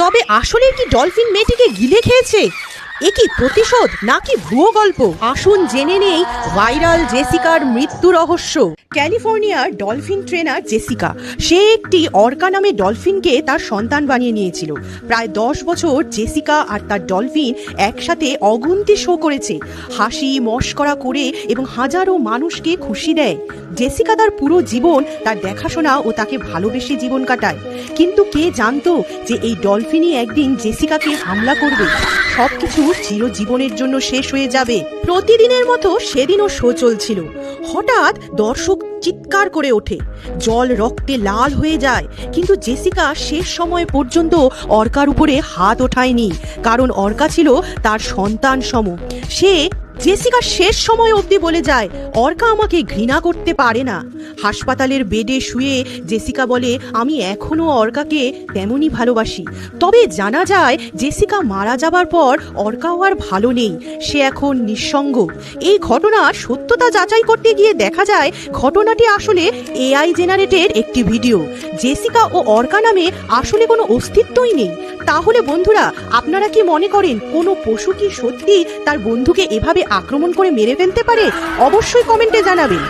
তবে আসলে কি ডলফিন মেয়েটিকে গিলে খেয়েছে? এ কি প্রতিশোধ নাকি ভুয়ো গল্প? আসুন জেনে নেই ভাইরাল জেসিকার মৃত্যু রহস্য। ক্যালিফোর্নিয়ার ডলফিন ট্রেনার জেসিকা, সে একটি অর্কা নামে ডলফিনকে তার সন্তান বানিয়ে নিয়েছিল। প্রায় 10 বছর জেসিকা আর তার ডলফিন একসাথে অগুন্তি শো করেছে, হাসি মশকরা করে এবং হাজারো মানুষকে খুশি দেয়। জেসিকা তার পুরো জীবন তার দেখাশোনা ও তাকে ভালোবেসে জীবন কাটায়। কিন্তু কে জানতো যে এই ডলফিনই একদিন জেসিকাকে হামলা করবে, সবকিছু চিরজীবনের জন্য শেষ হয়ে যাবে। প্রতিদিনের মতো সেদিনও শো চলছিল। হঠাৎ দর্শক চিৎকার করে ওঠে, জল রক্তে লাল হয়ে যায়। কিন্তু জেসিকা শেষ সময় পর্যন্ত অর্কার উপরে হাত ওঠায়নি, কারণ অর্কা ছিল তার সন্তান সম। সে জেসিকা শেষ সময় অবধি বলে যায়, অর্কা আমাকে ঘৃণা করতে পারে না। হাসপাতালের বেডে শুয়ে জেসিকা বলে, আমি এখনো অর্কাকে তেমনই ভালোবাসি। তবে জানা যায় জেসিকা মারা যাবার পর অর্কাও আর ভালো নেই, সে এখন নিঃসঙ্গ। এই ঘটনার সত্যতা যাচাই করতে গিয়ে দেখা যায় ঘটনাটি আসলে এআই জেনারেটেড একটি ভিডিও। জেসিকা ও অর্কা নামে আসলে কোনো অস্তিত্বই নেই। তাহলে বন্ধুরা, আপনারা কি মনে করেন কোনো পশু কি সত্যি তার বন্ধুকে এভাবে আক্রমণ করে মেরে ফেলতে পারে? অবশ্যই কমেন্টে জানাবেন।